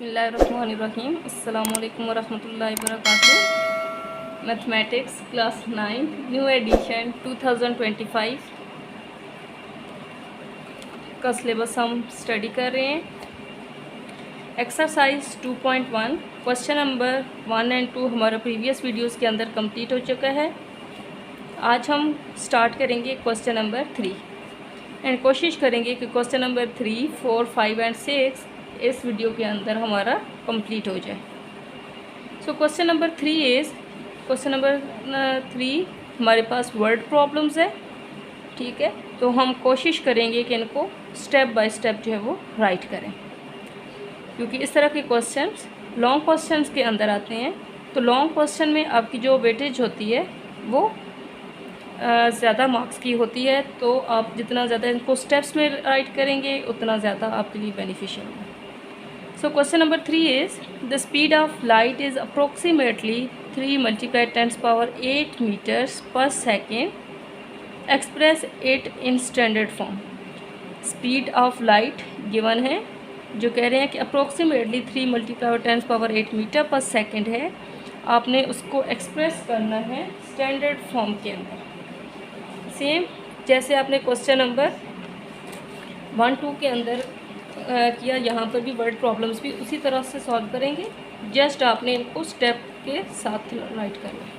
बिस्मिल्लाहिर्रहमानिर्रहीम। अस्सलामु अलैकुम वरहमतुल्लाहि वबरकातुहू। मैथमेटिक्स क्लास 9 न्यू एडिशन 2025 का सिलेबस हम स्टडी कर रहे हैं। एक्सरसाइज 2.1 क्वेश्चन नंबर 1 एंड 2 हमारा प्रीवियस वीडियोस के अंदर कंप्लीट हो चुका है। आज हम स्टार्ट करेंगे क्वेश्चन नंबर 3 एंड कोशिश करेंगे कि क्वेश्चन नंबर 3, 4, 5 एंड 6 इस वीडियो के अंदर हमारा कंप्लीट हो जाए। सो क्वेश्चन नंबर 3 हमारे पास वर्ड प्रॉब्लम्स है, ठीक है। तो हम कोशिश करेंगे कि इनको स्टेप बाय स्टेप जो है वो राइट करें, क्योंकि इस तरह के क्वेश्चंस लॉन्ग क्वेश्चंस के अंदर आते हैं। तो लॉन्ग क्वेश्चन में आपकी जो वेटेज होती है वो ज़्यादा मार्क्स की होती है। तो आप जितना ज़्यादा इनको स्टेप्स में राइट करेंगे उतना ज़्यादा आपके लिए बेनिफिशियल है। So question number 3 is the speed of light is approximately 3 multiplied 10 power 8 meters per second. Express it in standard form. Speed of light given है, जो कह रहे हैं कि approximately 3 multiplied 10 power 8 मीटर पर सेकेंड है। आपने उसको एक्सप्रेस करना है स्टैंडर्ड फॉर्म के अंदर, सेम जैसे आपने क्वेश्चन नंबर 1, 2 के अंदर किया। यहाँ पर भी वर्ड प्रॉब्लम्स भी उसी तरह से सॉल्व करेंगे, जस्ट आपने इनको स्टेप के साथ राइट करना है।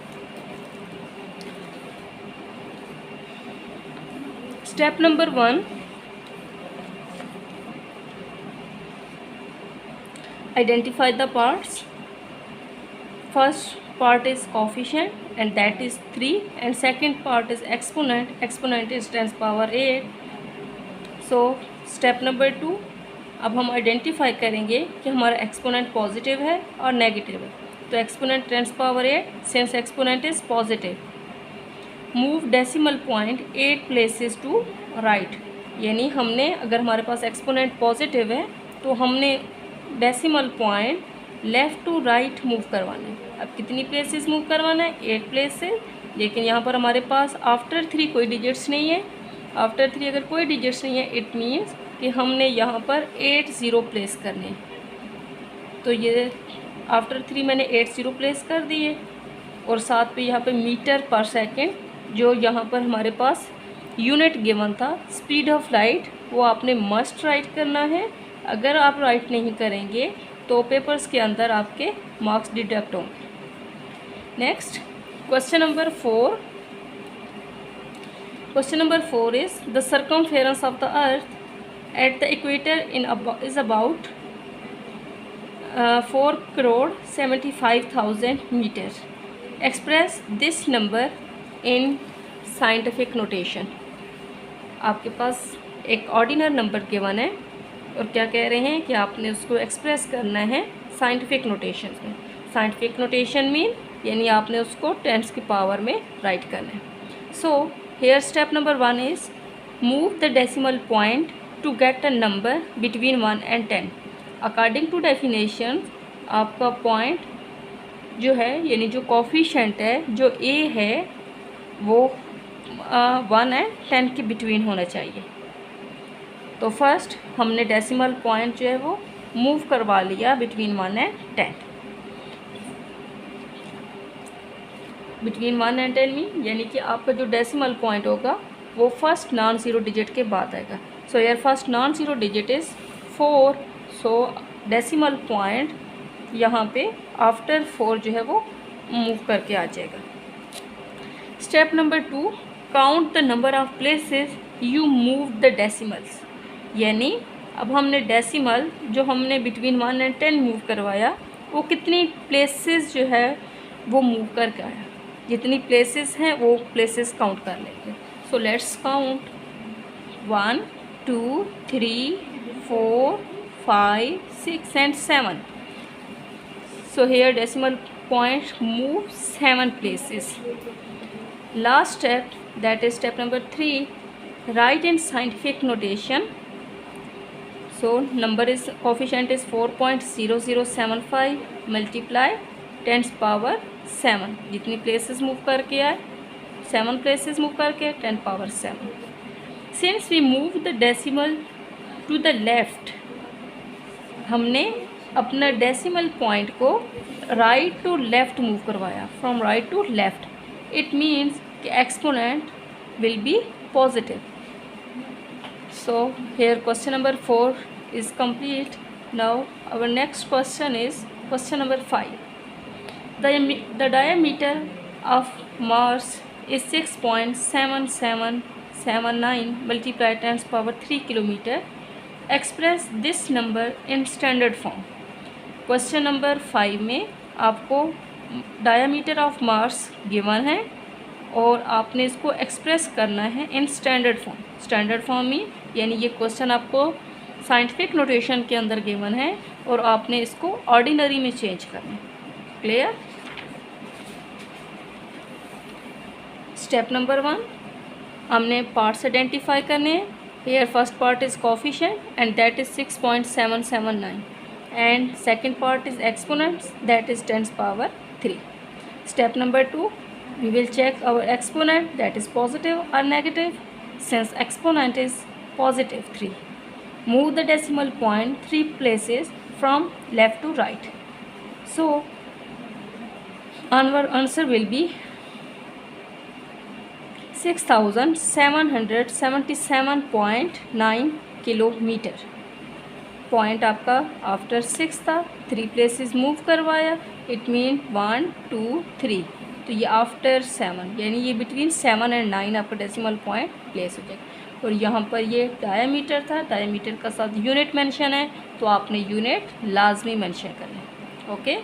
Step number 1, identify the parts. First part is coefficient and that is 3 and second part is exponent is 10 power 8. so step number 2, अब हम आइडेंटिफाई करेंगे कि हमारा एक्सपोनेंट पॉजिटिव है और नेगेटिव है। तो exponent 10 power 8 since exponent is positive, move decimal point 8 places to right. यानी हमने अगर हमारे पास एक्सपोनेंट पॉजिटिव है तो हमने decimal point left to right move करवाना है। अब कितनी प्लेसेस मूव करवाना है? 8 प्लेसेस। लेकिन यहाँ पर हमारे पास आफ्टर 3 कोई डिजिट्स नहीं है। आफ्टर 3 अगर कोई डिजिट्स नहीं है, इट मीन्स कि हमने यहाँ पर 8 0 प्लेस करने हैं। तो ये आफ्टर 3 मैंने 8 0 प्लेस कर दिए और साथ पे यहाँ पे मीटर पर सेकेंड, जो यहाँ पर हमारे पास यूनिट गिवन था स्पीड ऑफ लाइट, वो आपने मस्ट राइट करना है। अगर आप राइट नहीं करेंगे तो पेपर्स के अंदर आपके मार्क्स डिडक्ट होंगे। Next question number 4। Question number 4 is the circumference of the earth at the equator is about 4,75,000 meters. Express this number in scientific notation. आपके पास एक ऑर्डिनल नंबर गिवन है और क्या कह रहे हैं कि आपने उसको एक्सप्रेस करना है साइंटिफिक नोटेशन में। साइंटिफिक नोटेशन मीन यानी आपने उसको टेंस की पावर में राइट करना है। So here step number 1 is move the decimal point to get a number between 1 and 10. According to definition, आपका पॉइंट जो है यानी जो कोफिशिएंट है, जो a है, वो 1 एंड 10 के बिटवीन होना चाहिए। तो फर्स्ट हमने डेसिमल पॉइंट जो है वो मूव करवा लिया बिटवीन 1 एंड 10। बिटवीन 1 एंड 10 में यानी कि आपका जो डेसिमल पॉइंट होगा वो फर्स्ट नॉन ज़ीरो डिजिट के बाद आएगा। So your first non zero digit is 4। So decimal point यहाँ पे आफ्टर 4 जो है वो मूव करके आ जाएगा। Step number 2, count the number of places you move the decimals. यानी अब हमने डेसिमल जो हमने बिटवीन 1 एंड 10 मूव करवाया, वो कितनी प्लेसेस जो है वो मूव करके आया। जितनी प्लेसेस हैं वो प्लेसेस काउंट कर लेंगे। So let's count 1, 2, 3, 4, 5, 6 and 7. So here decimal point move 7 places. Last step, that is step number 3, write in scientific notation. So number is coefficient is 4.0075 multiply 10 power 7. जितनी places move करके आए, 7 places move करके 10 power 7. Since we move the decimal to the left, हमने अपना decimal point को right to left move करवाया, from right to left, it means कि exponent will be positive. So here question number 4 is complete. Now our next question is question number 5. The diameter of Mars is 6.7779 multiplied 10 power 3 kilometer. Express this number in standard form. Question number 5 में आपको diameter of Mars given है और आपने इसको express करना है in standard form. Standard form में यानी ये क्वेश्चन आपको साइंटिफिक नोटेशन के अंदर गिवन है और आपने इसको ऑर्डिनरी में चेंज करना है. क्लियर? स्टेप नंबर 1, हमने पार्ट्स आइडेंटिफाई करने हैं. Hair first part is coefficient and that is 6.779 and second part is exponents that is 10 power 3. Step number 2, we will check our exponent, that is positive or negative. Since exponent is positive 3, move the decimal point 3 places from left to right. So our answer will be 6777.9 kilometre. Point आपका after 6 था, 3 places move करवाया, it mean 1 2 3. तो ये after 7 यानी ये between 7 and 9 आपका decimal point place हो जाएगा. और यहाँ पर ये डायमीटर था, डायमीटर का साथ यूनिट मेंशन है तो आपने यूनिट लाजमी मेंशन करना है. Okay,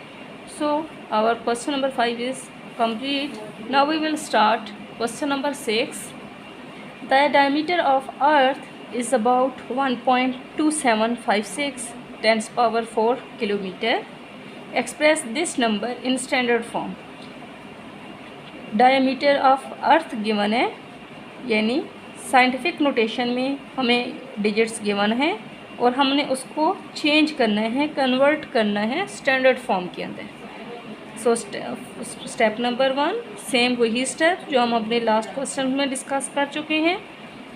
so our question number 5 is complete. Now we will start question number 6. The diameter of Earth is about 1.2756 10 power 4 kilometer. Express this number in standard form. Diameter of earth given है यानी scientific notation में हमें digits given है और हमने उसको change करना है, कन्वर्ट करना है स्टैंडर्ड फॉर्म के अंदर. सो स्टेप नंबर 1 सेम वही स्टेप जो हम अपने लास्ट क्वेश्चन में डिस्कस कर चुके हैं.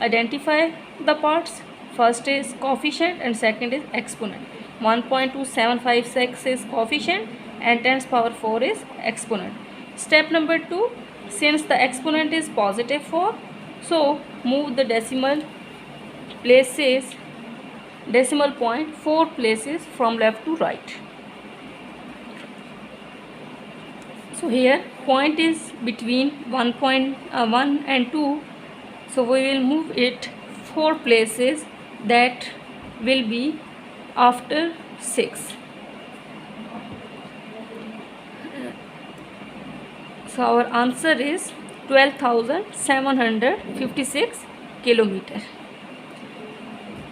Identify the parts. First is coefficient and second is exponent. 1.2756 is coefficient and 10 power 4 is exponent. Step number 2, since the exponent is positive 4, so move the decimal point 4 places from left to right. So here point is between 1 and 2. So we will move it 4 places, that will be after 6. So our answer is 12,756 kilometre.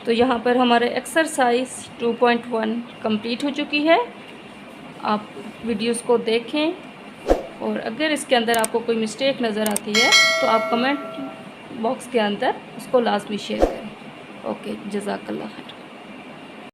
तो यहाँ पर हमारा exercise 2.1 complete हो चुकी है. आप videos को देखें और अगर इसके अंदर आपको कोई मिस्टेक नज़र आती है तो आप कमेंट बॉक्स के अंदर उसको लाजमी शेयर करें. ओके, जज़ाकल्लाह खैर.